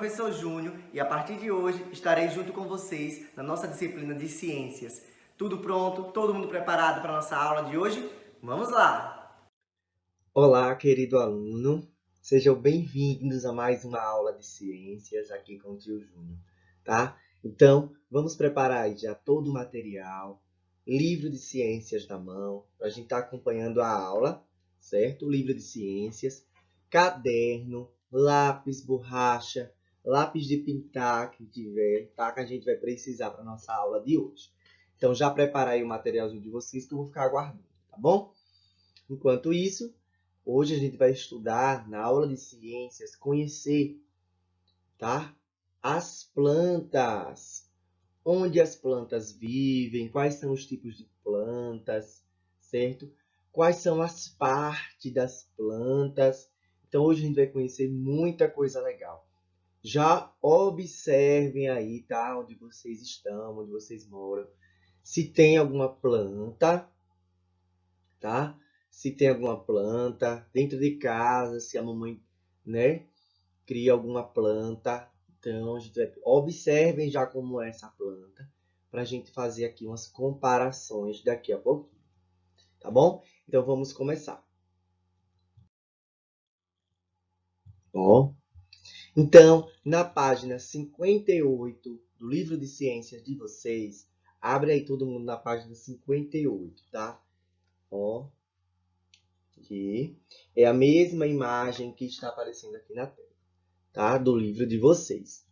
professor Júnior e a partir de hoje estarei junto com vocês na nossa disciplina de ciências. Tudo pronto? Todo mundo preparado para a nossa aula de hoje? Vamos lá! Olá, querido aluno. Sejam bem-vindos a mais uma aula de ciências aqui com o tio Júnior, tá? Então, vamos preparar aí já todo o material, livro de ciências na mão, para a gente estar acompanhando a aula, certo? O livro de ciências, caderno, lápis, borracha, lápis de pintar que tiver, tá? Que a gente vai precisar para nossa aula de hoje. Então, já prepara aí o materialzinho de vocês que eu vou ficar aguardando, tá bom? Enquanto isso, hoje a gente vai estudar, na aula de ciências, conhecer, tá? As plantas. Onde as plantas vivem, quais são os tipos de plantas, certo? Quais são as partes das plantas. Então, hoje a gente vai conhecer muita coisa legal. Já observem aí, tá? Onde vocês estão, onde vocês moram. Se tem alguma planta, tá? Se tem alguma planta dentro de casa, se a mamãe, né, cria alguma planta. Então, a gente vai... observem já como é essa planta, para a gente fazer aqui umas comparações daqui a pouquinho, tá bom? Então, vamos começar. Ó, então, na página 58 do livro de ciências de vocês, abre aí todo mundo na página 58, tá? Ó, aqui. É a mesma imagem que está aparecendo aqui na tela, tá? Do livro de vocês.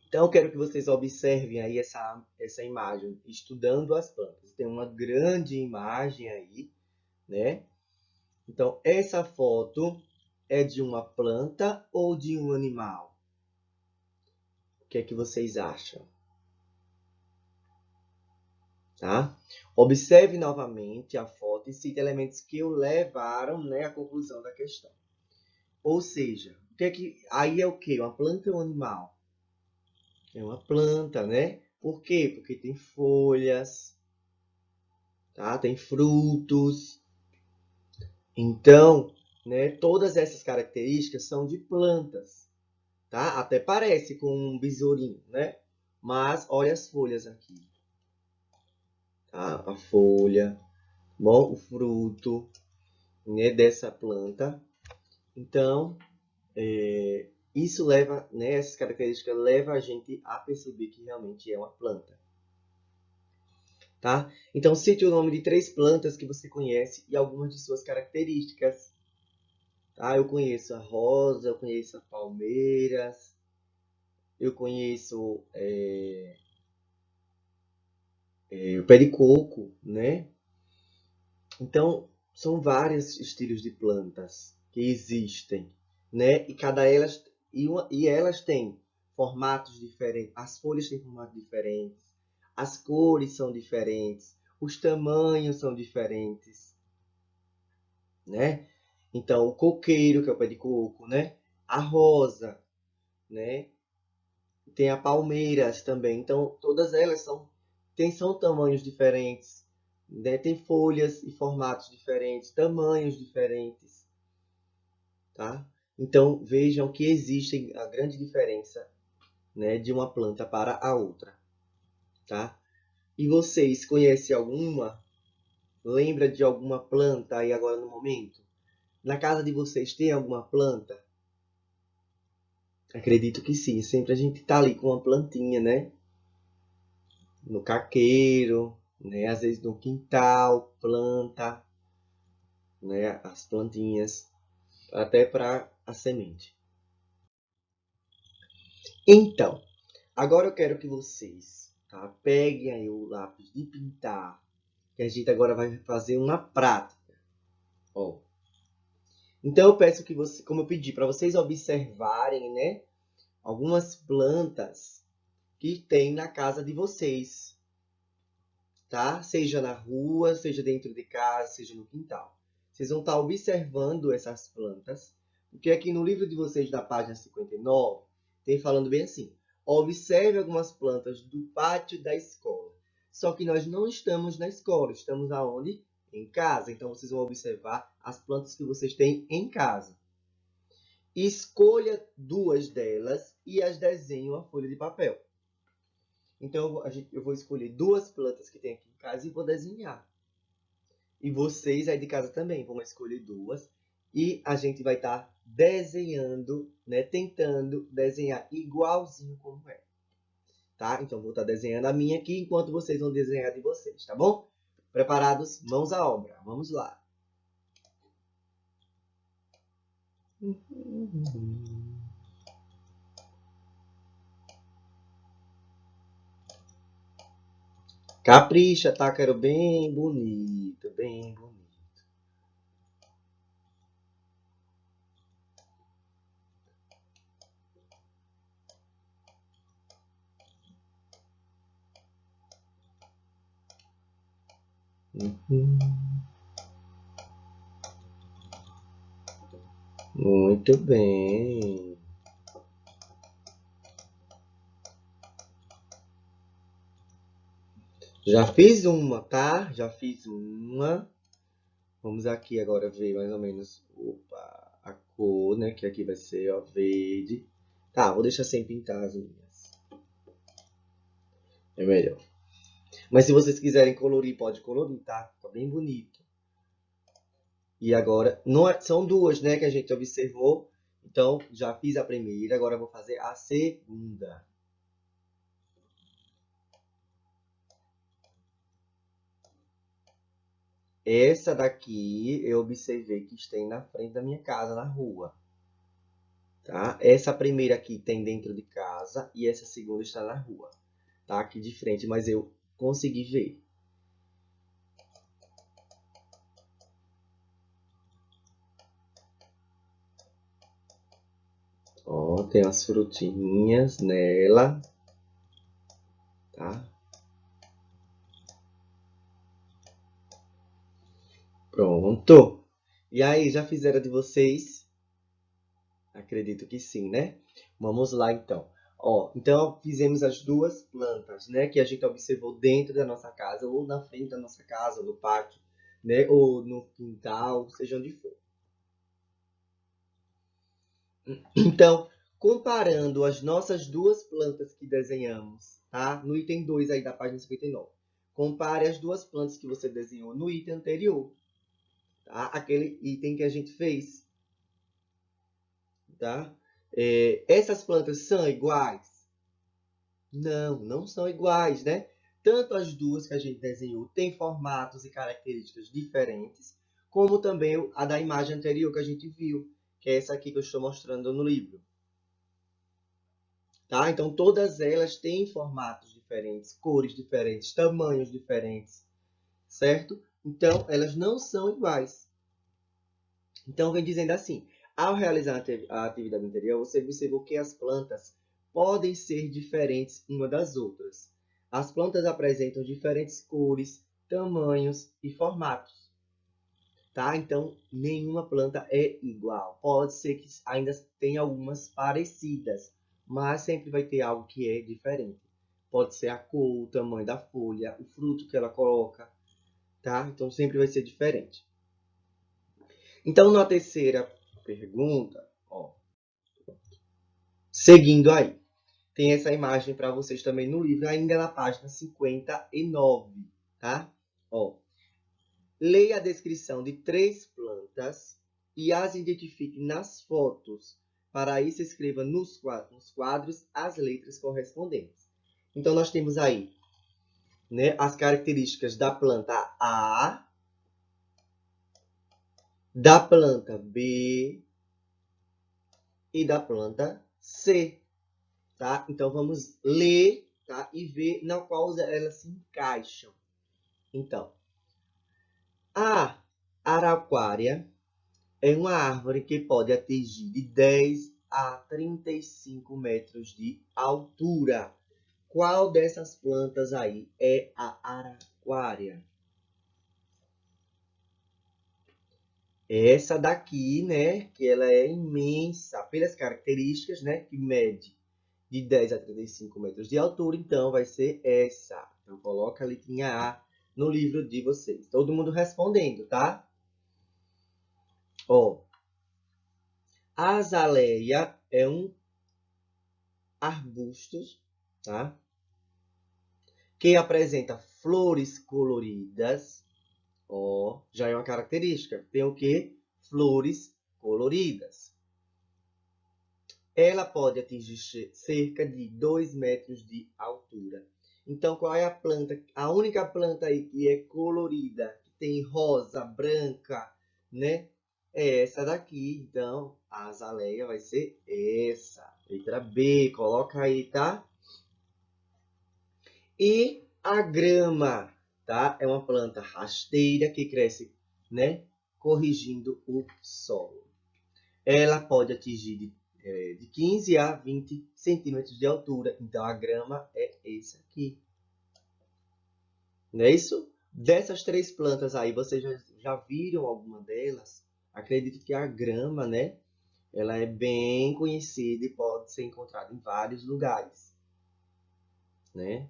Então, eu quero que vocês observem aí essa imagem, estudando as plantas. Tem uma grande imagem aí, né? Então, essa foto é de uma planta ou de um animal? O que é que vocês acham? Tá? Observe novamente a foto e cite elementos que o levaram, né, à conclusão da questão. Ou seja, aí é o quê? Uma planta ou um animal? É uma planta, né? Por quê? Porque tem folhas, tá? Tem frutos. Então, né, todas essas características são de plantas, tá? Até parece com um besourinho, né? Mas olha as folhas aqui, tá? A folha, bom, o fruto, né, dessa planta. Então, isso leva, né, essas características levam a gente a perceber que realmente é uma planta. Tá? Então, cite o nome de 3 plantas que você conhece e algumas de suas características. Tá? Eu conheço a rosa, eu conheço a palmeiras, eu conheço o pé de coco, né? Então, são vários estilos de plantas que existem, né? E elas têm formatos diferentes. As folhas têm formatos diferentes, as cores são diferentes, os tamanhos são diferentes, né? Então, o coqueiro, que é o pé de coco, né? A rosa, né? Tem a palmeiras também. Então, todas elas são tamanhos diferentes, né? Tem folhas e formatos diferentes, tamanhos diferentes, tá? Então, vejam que existe a grande diferença, né, de uma planta para a outra, tá? E vocês conhecem alguma? Lembra de alguma planta aí agora no momento? Na casa de vocês tem alguma planta? Acredito que sim. Sempre a gente tá ali com uma plantinha, né? No caqueiro, né? Às vezes no quintal, planta, né? As plantinhas, até para a semente. Então, agora eu quero que vocês, tá? Peguem aí o lápis de pintar, que a gente agora vai fazer uma prática. Ó. Então eu peço que você, como eu pedi, para vocês observarem, né? Algumas plantas que tem na casa de vocês, tá? Seja na rua, seja dentro de casa, seja no quintal. Vocês vão estar observando essas plantas, porque aqui no livro de vocês, da página 59, tem falando bem assim: observe algumas plantas do pátio da escola. Só que nós não estamos na escola, estamos aonde? Em casa. Então, vocês vão observar as plantas que vocês têm em casa. escolha 2 delas e as desenhe em uma folha de papel. Então, eu vou escolher 2 plantas que tem aqui em casa e vou desenhar. E vocês aí de casa também vão escolher 2. E a gente vai estar desenhando, né? Tentando desenhar igualzinho como é. Tá? Então, vou estar desenhando a minha aqui enquanto vocês vão desenhar de vocês, tá bom? Preparados? Mãos à obra. Vamos lá. Capricha, tá? Quero bem bonito, bem bonito. Muito bem. Já fiz uma, tá? Já fiz uma. Vamos aqui agora ver mais ou menos a cor, né? Que aqui vai ser, ó, verde. Tá, vou deixar sem pintar as unhas. É melhor. Mas se vocês quiserem colorir, pode colorir, tá? Fica bem bonito. E agora, são 2, né, que a gente observou. Então, já fiz a primeira, agora eu vou fazer a segunda. Essa daqui eu observei que tem na frente da minha casa, na rua. Tá? Essa primeira aqui tem dentro de casa e essa segunda está na rua. Tá? Aqui de frente, mas eu consegui ver. Ó, tem as frutinhas nela. Tá? Pronto. E aí, já fizeram de vocês? Acredito que sim, né? Vamos lá, então. Ó, então, fizemos as 2 plantas, né? Que a gente observou dentro da nossa casa, ou na frente da nossa casa, ou no pátio, né? Ou no quintal, seja onde for. Então, comparando as nossas 2 plantas que desenhamos, tá? No item 2 aí da página 59. Compare as 2 plantas que você desenhou no item anterior, tá? Aquele item que a gente fez, tá? Essas plantas são iguais? Não, não são iguais, né? Tanto as 2 que a gente desenhou têm formatos e características diferentes, como também a da imagem anterior que a gente viu, que é essa aqui que eu estou mostrando no livro. Tá? Então, todas elas têm formatos diferentes, cores diferentes, tamanhos diferentes, certo? Então, elas não são iguais. Então, vem dizendo assim, ao realizar a atividade anterior, você observou que as plantas podem ser diferentes uma das outras. As plantas apresentam diferentes cores, tamanhos e formatos. Tá? Então, nenhuma planta é igual. Pode ser que ainda tenha algumas parecidas, mas sempre vai ter algo que é diferente. Pode ser a cor, o tamanho da folha, o fruto que ela coloca, tá? Então, sempre vai ser diferente. Então, na terceira pergunta, ó, seguindo aí, tem essa imagem para vocês também no livro, ainda na página 59, tá? Ó, leia a descrição de 3 plantas e as identifique nas fotos. Para isso, escreva nos quadros as letras correspondentes. Então, nós temos aí, né, as características da planta A, da planta B e da planta C. Tá? Então, vamos ler, tá? E ver na qual elas se encaixam. Então, a araucária é uma árvore que pode atingir de 10 a 35 metros de altura. Qual dessas plantas aí é a araucária? Essa daqui, né, que ela é imensa pelas características, né, que mede de 10 a 35 metros de altura, então vai ser essa. Então coloca a letrinha A no livro de vocês. Todo mundo respondendo, tá? Ó, A azaleia é um arbusto, tá? Que apresenta flores coloridas. Ó, já é uma característica. Tem o quê? Flores coloridas. Ela pode atingir cerca de 2 metros de altura. Então, qual é a planta? A única planta aí que é colorida, que tem rosa, branca, né? É essa daqui. Então, a azaleia vai ser essa. Letra B, coloca aí, tá? E a grama, tá? É uma planta rasteira que cresce, né? Corrigindo o solo. Ela pode atingir de 15 a 20 centímetros de altura. Então, a grama é esse aqui. Não é isso? Dessas 3 plantas aí, vocês já viram alguma delas? Acredito que a grama, né? Ela é bem conhecida e pode ser encontrada em vários lugares, né?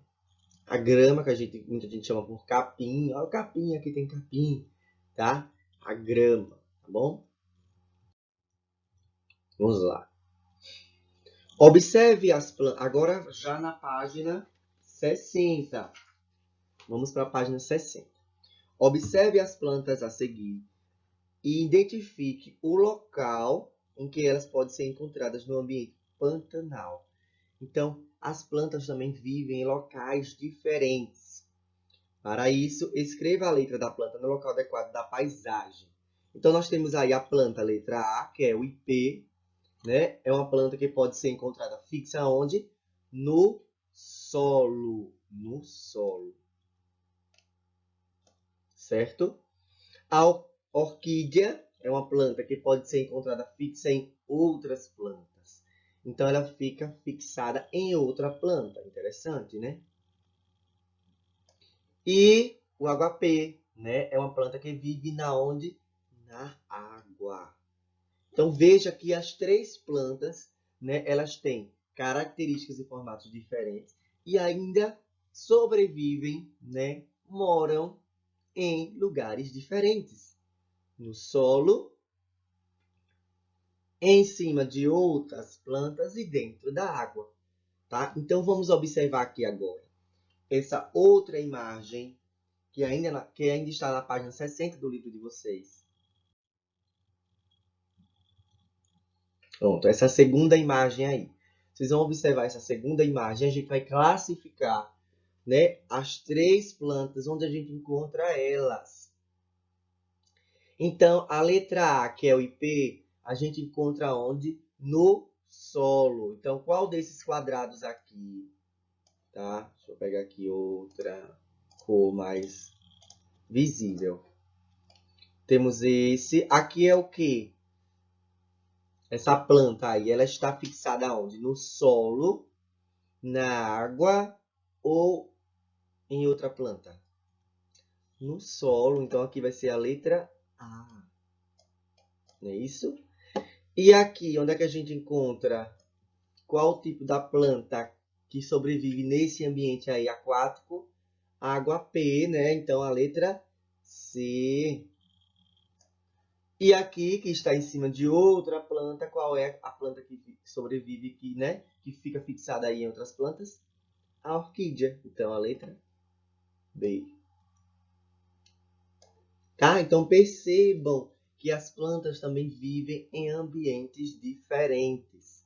A grama, que muita gente chama por capim. Olha o capim, aqui tem capim, tá? A grama, tá bom? Vamos lá. Observe as plantas. Agora já na página 60. Vamos para a página 60. Observe as plantas a seguir e identifique o local em que elas podem ser encontradas no ambiente pantanal. Então, as plantas também vivem em locais diferentes. Para isso, escreva a letra da planta no local adequado da paisagem. Então, nós temos aí a planta letra A, que é o ipê, né? É uma planta que pode ser encontrada fixa onde? No solo. No solo. Certo? A orquídea é uma planta que pode ser encontrada fixa em outras plantas. Então, ela fica fixada em outra planta. Interessante, né? E o aguapê, né? É uma planta que vive na onde? Na água. Então, veja que as 3 plantas, né? Elas têm características e formatos diferentes e ainda sobrevivem, né? Moram em lugares diferentes. No solo, em cima de outras plantas e dentro da água, tá? Então, vamos observar aqui agora essa outra imagem que ainda está na página 60 do livro de vocês. Pronto, essa segunda imagem aí. Vocês vão observar essa segunda imagem, a gente vai classificar, né, as 3 plantas onde a gente encontra elas. Então, a letra A, que é o ipê, a gente encontra onde? No solo. Então, qual desses quadrados aqui? Tá? Deixa eu pegar aqui outra cor mais visível. Temos esse. Aqui é o quê? Essa planta aí, ela está fixada onde? No solo, na água ou em outra planta? No solo, então aqui vai ser a letra A. Não é isso? E aqui, onde é que a gente encontra qual o tipo da planta que sobrevive nesse ambiente aí aquático? Água P, né? Então a letra C. E aqui, que está em cima de outra planta, qual é a planta que sobrevive, né? Que fica fixada aí em outras plantas? A orquídea. Então, a letra B. Tá? Então, percebam que as plantas também vivem em ambientes diferentes,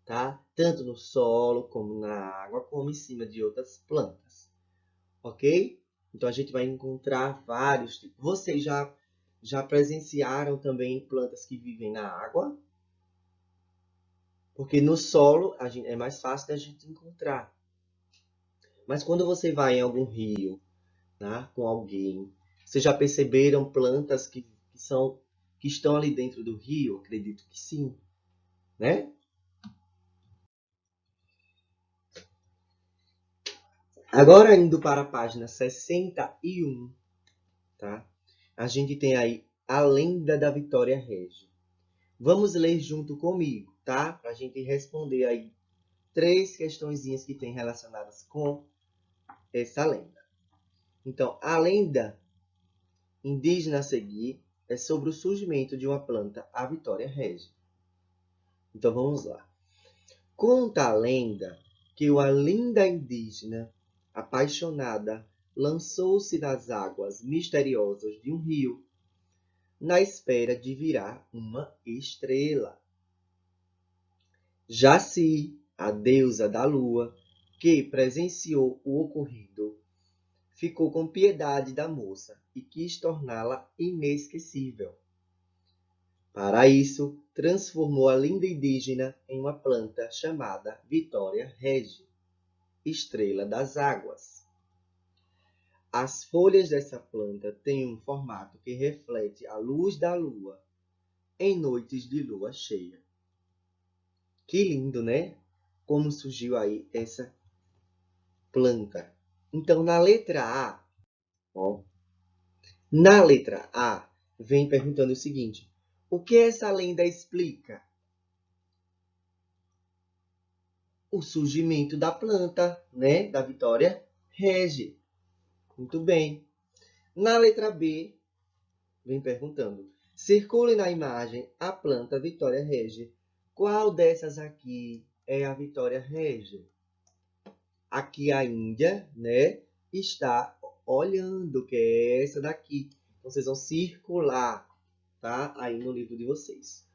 tá? Tanto no solo, como na água, como em cima de outras plantas. Ok? Então, a gente vai encontrar vários tipos. Vocês já presenciaram também plantas que vivem na água? Porque no solo é mais fácil da gente encontrar. Mas quando você vai em algum rio, né, com alguém, vocês já perceberam plantas que estão ali dentro do rio? Acredito que sim, né? Agora indo para a página 61, tá? A gente tem aí a lenda da Vitória Régia. Vamos ler junto comigo, tá? Para a gente responder aí 3 questõezinhas que tem relacionadas com essa lenda. Então, a lenda indígena a seguir é sobre o surgimento de uma planta, a Vitória Régia. Então vamos lá. Conta a lenda que uma linda indígena apaixonada lançou-se nas águas misteriosas de um rio, na espera de virar uma estrela. Jaci, a deusa da lua, que presenciou o ocorrido, ficou com piedade da moça e quis torná-la inesquecível. Para isso, transformou a linda indígena em uma planta chamada Vitória Regia, estrela das águas. As folhas dessa planta têm um formato que reflete a luz da lua em noites de lua cheia. Que lindo, né? Como surgiu aí essa planta. Então, na letra A, vem perguntando o seguinte: o que essa lenda explica? O surgimento da planta, né? Da Vitória Regia. Muito bem. Na letra B, vem perguntando: circule na imagem a planta Vitória Regia. Qual dessas aqui é a Vitória Regia? Aqui a Índia, né, está olhando, que é essa daqui. Então, vocês vão circular, tá? Aí no livro de vocês.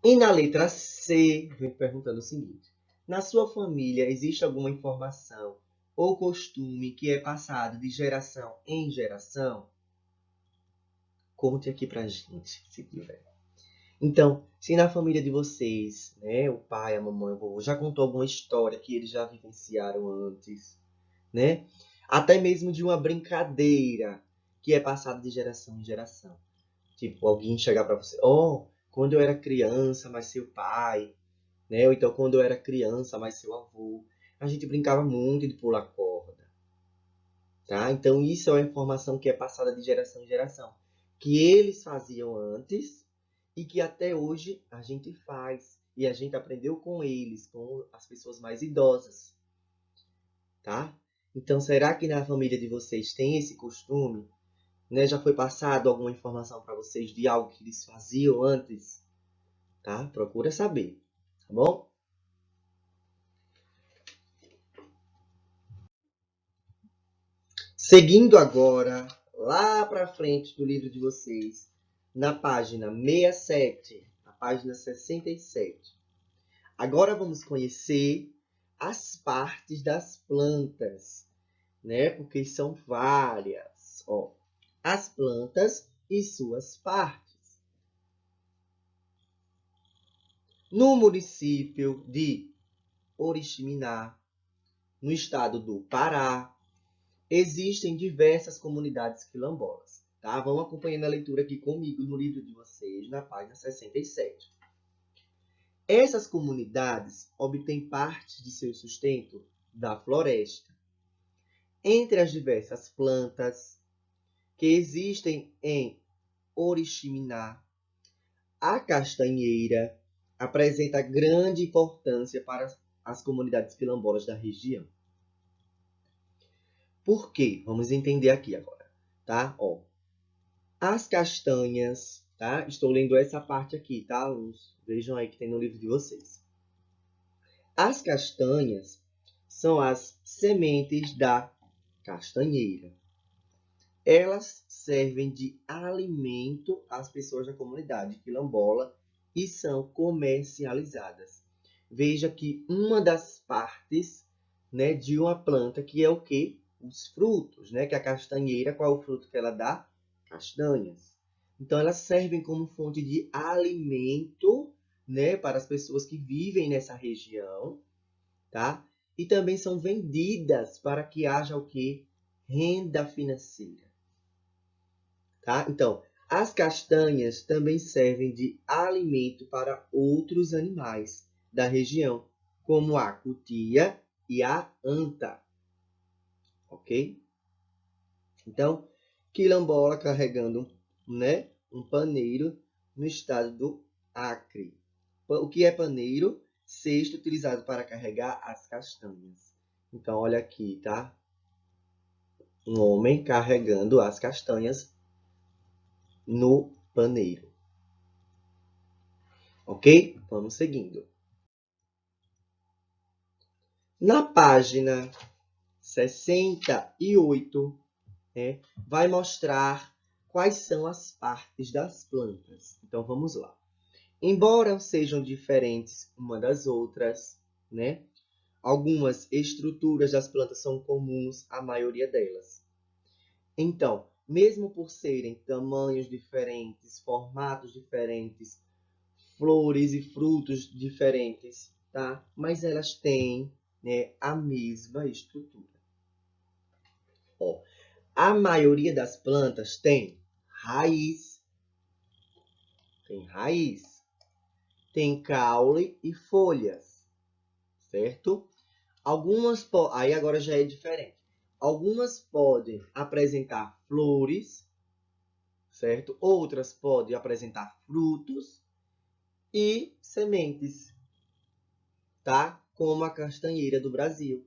E na letra C, vem perguntando o seguinte: na sua família existe alguma informação ou costume que é passado de geração em geração? Conte aqui pra gente, se tiver. Então, se na família de vocês, né, o pai, a mamãe, o vovô, já contou alguma história que eles já vivenciaram antes, né? Até mesmo de uma brincadeira que é passada de geração em geração. Tipo, alguém chegar para você: oh, quando eu era criança, mas seu pai, né? Ou então quando eu era criança, mas seu avô. A gente brincava muito de pular corda, tá? Então isso é uma informação que é passada de geração em geração, que eles faziam antes e que até hoje a gente faz. E a gente aprendeu com eles, com as pessoas mais idosas, tá? Então, será que na família de vocês tem esse costume? Né? Já foi passado alguma informação para vocês de algo que eles faziam antes? Tá? Procura saber, tá bom? Seguindo agora, lá para frente do livro de vocês, na página 67, na página 67. Agora vamos conhecer as partes das plantas, né? Porque são várias. Ó, as plantas e suas partes. No município de Oriximiná, no estado do Pará, existem diversas comunidades quilombolas. Tá? Vão acompanhando a leitura aqui comigo no livro de vocês, na página 67. Essas comunidades obtêm parte de seu sustento da floresta. Entre as diversas plantas que existem em Oriximiná, a castanheira apresenta grande importância para as comunidades quilombolas da região. Por quê? Vamos entender aqui agora, tá? Ó, as castanhas, tá? Estou lendo essa parte aqui, tá, alunos? Vejam aí que tem no livro de vocês. As castanhas são as sementes da castanheira. Elas servem de alimento às pessoas da comunidade quilombola e são comercializadas. Veja que uma das partes, né, de uma planta que é o quê? Os frutos, né? Que a castanheira, qual é o fruto que ela dá? Castanhas. Então, elas servem como fonte de alimento, né, para as pessoas que vivem nessa região, tá? E também são vendidas para que haja o quê? Renda financeira. Tá? Então, as castanhas também servem de alimento para outros animais da região, como a cutia e a anta. Ok? Então, quilombola carregando, né, um paneiro no estado do Acre. O que é paneiro? Cesto utilizado para carregar as castanhas. Então, olha aqui, tá? Um homem carregando as castanhas no paneiro. Ok? Vamos seguindo. Na página 68, vai mostrar quais são as partes das plantas. Então, vamos lá. Embora sejam diferentes uma das outras, né? Algumas estruturas das plantas são comuns à maioria delas. Então, mesmo por serem tamanhos diferentes, formatos diferentes, flores e frutos diferentes, tá? Mas elas têm, né, a mesma estrutura. Ó, a maioria das plantas tem raiz, tem caule e folhas, certo? Aí agora já é diferente. Algumas podem apresentar flores, certo? Outras podem apresentar frutos e sementes, tá? Como a castanheira do Brasil,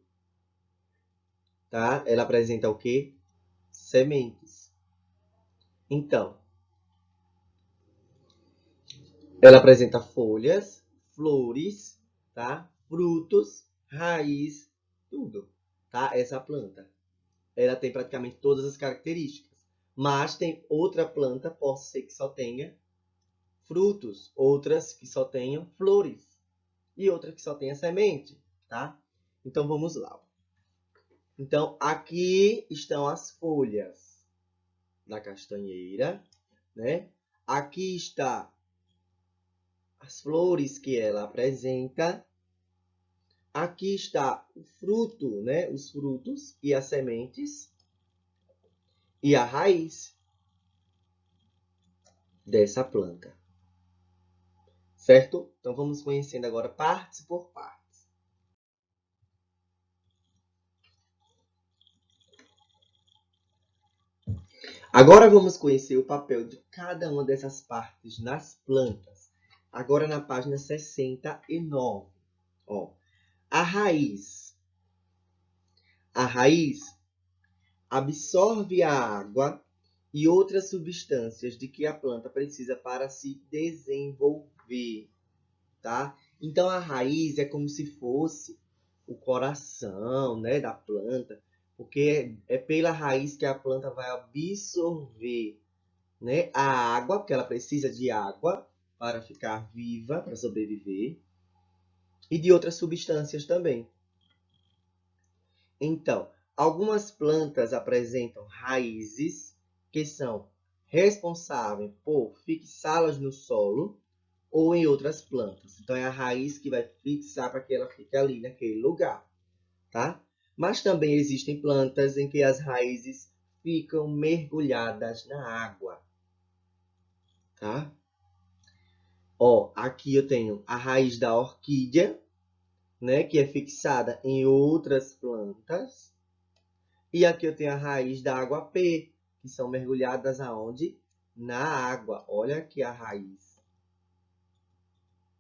tá? Ela apresenta o quê? Sementes. Então, ela apresenta folhas, flores, tá? Frutos, raiz, tudo, tá? Essa planta. Ela tem praticamente todas as características. Mas tem outra planta, pode ser que só tenha frutos, outras que só tenham flores e outra que só tenha semente, tá? Então vamos lá. Então aqui estão as folhas da castanheira, né? Aqui está as flores que ela apresenta. Aqui está o fruto, né? Os frutos e as sementes e a raiz dessa planta. Certo? Então vamos conhecendo agora partes por partes. Agora vamos conhecer o papel de cada uma dessas partes nas plantas. Agora na página 69. Ó, a raiz. A raiz absorve a água e outras substâncias de que a planta precisa para se desenvolver, tá? Então a raiz é como se fosse o coração, né, da planta, porque é pela raiz que a planta vai absorver, né, a água, porque ela precisa de água para ficar viva, para sobreviver, e de outras substâncias também. Então, algumas plantas apresentam raízes que são responsáveis por fixá-las no solo ou em outras plantas. Então, é a raiz que vai fixar para que ela fique ali naquele lugar, tá? Mas também existem plantas em que as raízes ficam mergulhadas na água, tá? Ó, aqui eu tenho a raiz da orquídea, né, que é fixada em outras plantas. E aqui eu tenho a raiz da água-P, que são mergulhadas aonde? Na água. Olha aqui a raiz.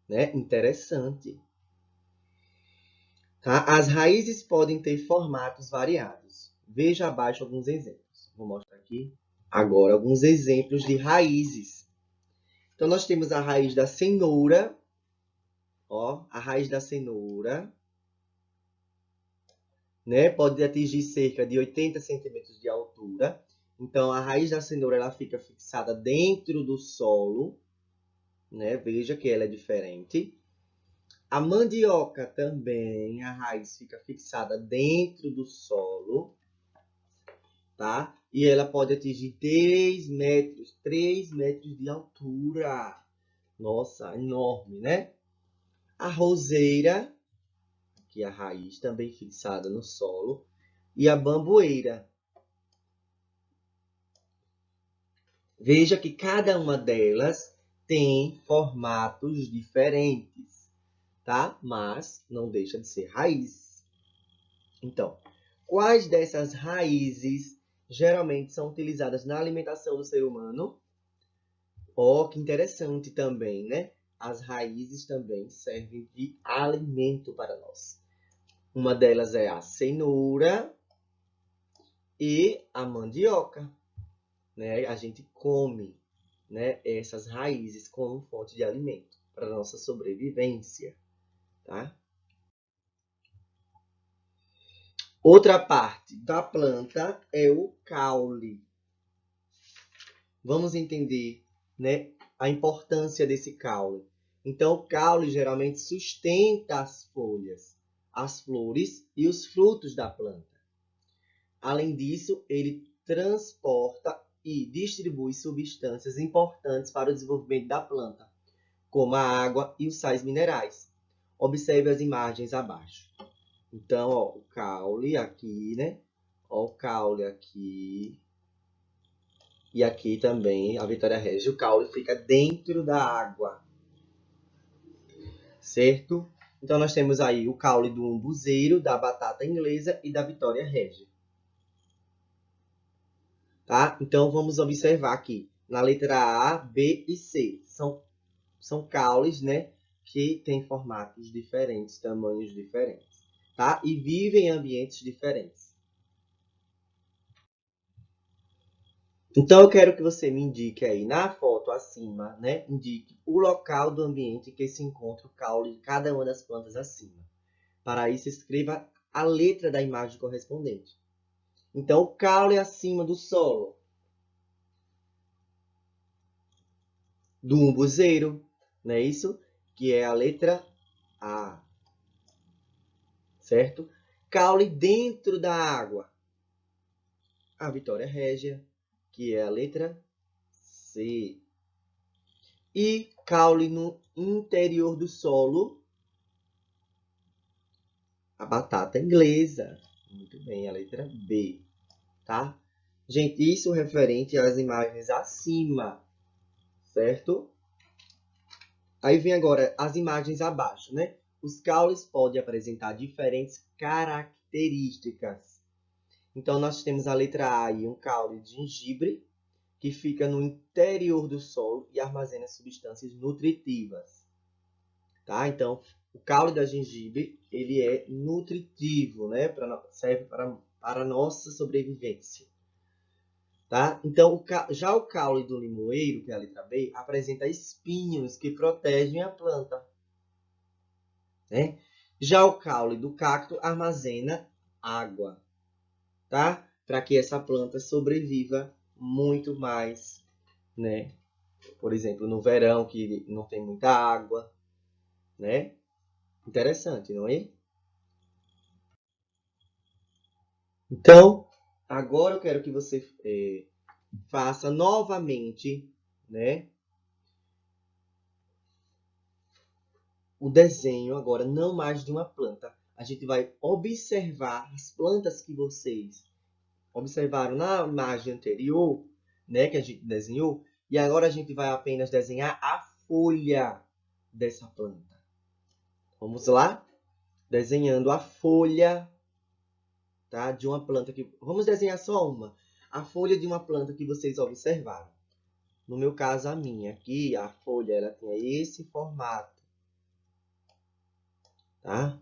Né? Interessante. Tá? As raízes podem ter formatos variados. Veja abaixo alguns exemplos. Vou mostrar aqui agora alguns exemplos de raízes. Então, nós temos a raiz da cenoura. Ó, a raiz da cenoura, né? Pode atingir cerca de 80 centímetros de altura. Então, a raiz da cenoura ela fica fixada dentro do solo, né? Veja que ela é diferente. A mandioca também, a raiz fica fixada dentro do solo, tá? E ela pode atingir 3 metros de altura. Nossa, enorme, né? A roseira, que é a raiz também fixada no solo, e a bamboeira. Veja que cada uma delas tem formatos diferentes, tá? Mas não deixa de ser raiz. Então, quais dessas raízes geralmente são utilizadas na alimentação do ser humano? Ó, que interessante também, né? As raízes também servem de alimento para nós. Uma delas é a cenoura e a mandioca, né? A gente come, né, essas raízes como fonte de alimento. para a nossa sobrevivência, tá? Outra parte da planta é o caule. Vamos entender, né, a importância desse caule. Então, o caule geralmente sustenta as folhas, as flores e os frutos da planta. Além disso, ele transporta e distribui substâncias importantes para o desenvolvimento da planta, como a água e os sais minerais. Observe as imagens abaixo. Então, ó, o caule aqui, né? Ó, o caule aqui. E aqui também, a Vitória Regia, o caule fica dentro da água. Certo? Então, nós temos aí o caule do umbuzeiro, da batata inglesa e da Vitória Regia. Tá? Então, vamos observar aqui. Na letra A, B e C. São caules, né? Que têm formatos diferentes, tamanhos diferentes. Tá? E vivem em ambientes diferentes. Então, eu quero que você me indique aí na foto acima, né? Indique o local do ambiente que se encontra o caule de cada uma das plantas acima. Para isso, escreva a letra da imagem correspondente. Então, o caule é acima do solo. Do umbuzeiro, não é isso? Que é a letra A. Certo? Caule dentro da água. A Vitória Regia, que é a letra C. E caule no interior do solo. A batata inglesa. Muito bem, a letra B. Tá? Gente, isso referente às imagens acima. Certo? Aí vem agora as imagens abaixo, né? Os caules podem apresentar diferentes características. Então, nós temos a letra A aí, um caule de gengibre, que fica no interior do solo e armazena substâncias nutritivas. Tá? Então, o caule da gengibre, ele é nutritivo, né? Serve para a nossa sobrevivência. Tá? Então, já o caule do limoeiro, que é a letra B, apresenta espinhos que protegem a planta. Né? Já o caule do cacto armazena água, tá? Para que essa planta sobreviva muito mais, né? Por exemplo, no verão, que não tem muita água, né? Interessante, não é? Então, agora eu quero que você faça novamente, né? O desenho agora, não mais de uma planta. A gente vai observar as plantas que vocês observaram na imagem anterior, né, que a gente desenhou, e agora a gente vai apenas desenhar a folha dessa planta. Vamos lá? Desenhando a folha, tá, de uma planta que... Vamos desenhar só uma. A folha de uma planta que vocês observaram. No meu caso, a minha aqui, a folha, ela tem esse formato. Tá?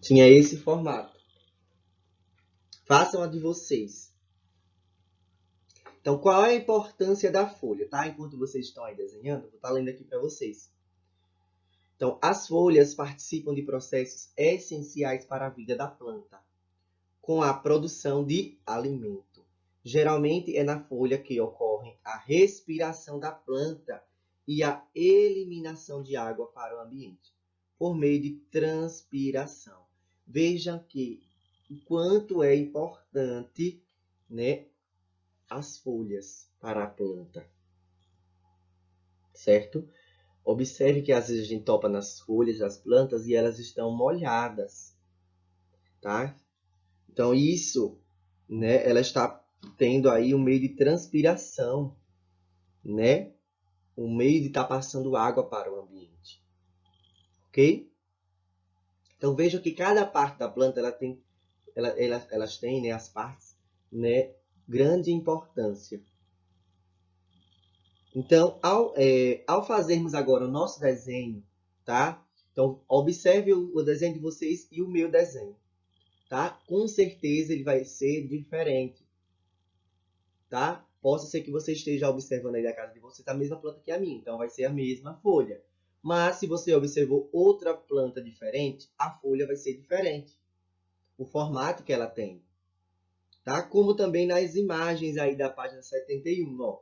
Tinha esse formato. Façam a de vocês. Então, qual é a importância da folha, tá? Enquanto vocês estão aí desenhando, eu vou estar lendo aqui para vocês. Então, as folhas participam de processos essenciais para a vida da planta, com a produção de alimento. Geralmente é na folha que ocorre a respiração da planta e a eliminação de água para o ambiente, por meio de transpiração. Vejam que o quanto é importante, né, as folhas para a planta, certo? Observe que às vezes a gente topa nas folhas das plantas e elas estão molhadas, tá? Então isso, né, ela está tendo aí um meio de transpiração, né? Um meio de estar passando água para o ambiente, ok? Então veja que cada parte da planta elas têm, né, as partes, né, grande importância. Então, ao fazermos agora o nosso desenho, tá? Então, observe o desenho de vocês e o meu desenho, tá? Com certeza ele vai ser diferente, tá? Possa ser que você esteja observando aí da casa de você a mesma planta que a minha, então vai ser a mesma folha. Mas se você observou outra planta diferente, a folha vai ser diferente. O formato que ela tem. Tá? Como também nas imagens aí da página 71, ó.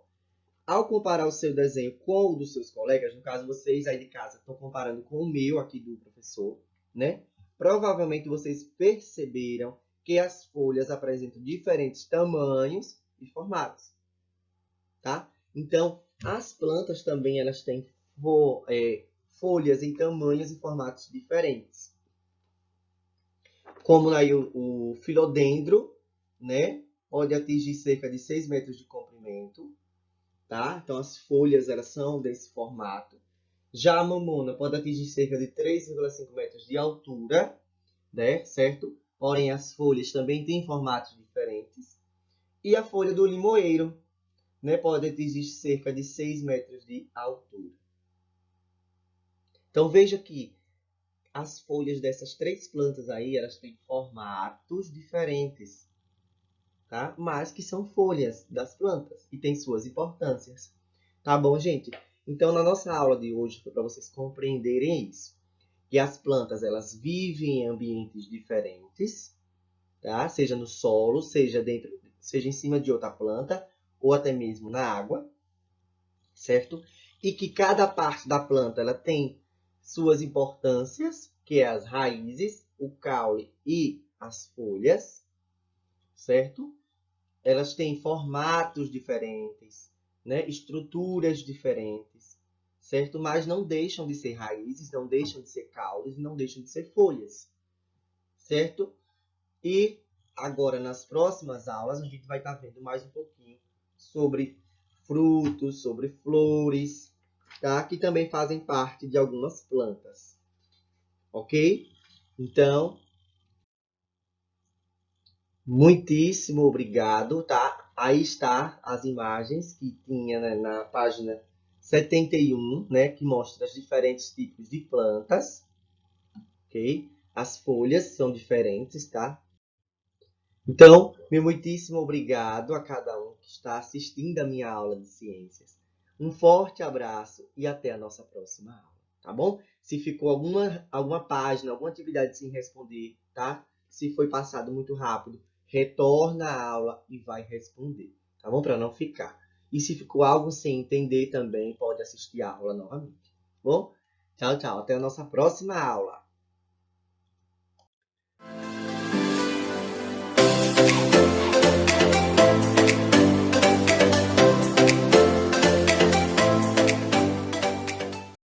Ao comparar o seu desenho com o dos seus colegas, no caso vocês aí de casa estão comparando com o meu aqui do professor, né? Provavelmente vocês perceberam que as folhas apresentam diferentes tamanhos e formatos, tá? Então, as plantas também elas têm folhas em tamanhos e formatos diferentes. Como aí o filodendro, né? Pode atingir cerca de 6 metros de comprimento, tá? Então, as folhas elas são desse formato. Já a mamona pode atingir cerca de 3,5 metros de altura, né? Certo? Porém, as folhas também têm formatos diferentes. E a folha do limoeiro, né? Pode atingir cerca de 6 metros de altura. Então, veja que as folhas dessas 3 plantas aí, elas têm formatos diferentes, tá? Mas que são folhas das plantas e têm suas importâncias. Tá bom, gente? Então, na nossa aula de hoje, foi para vocês compreenderem isso. Que as plantas, elas vivem em ambientes diferentes, tá? Seja no solo, seja em cima de outra planta, ou até mesmo na água, certo? E que cada parte da planta, ela tem suas importâncias, que é as raízes, o caule e as folhas, certo? Elas têm formatos diferentes, né? Estruturas diferentes, certo? Mas não deixam de ser raízes, não deixam de ser caules, não deixam de ser folhas, certo? E agora, nas próximas aulas, a gente vai estar vendo mais um pouquinho sobre frutos, sobre flores, tá? Que também fazem parte de algumas plantas, ok? Então, muitíssimo obrigado, tá? Aí está as imagens que tinha, né, na página 71, né, que mostra os diferentes tipos de plantas, ok? As folhas são diferentes, tá? Então, meu muitíssimo obrigado a cada um que está assistindo a minha aula de ciências. Um forte abraço e até a nossa próxima aula, tá bom? Se ficou alguma página, alguma atividade sem responder, tá? Se foi passado muito rápido, retorna à aula e vai responder, tá bom? Para não ficar. E se ficou algo sem entender também, pode assistir a aula novamente, tá bom? Tchau, tchau. Até a nossa próxima aula.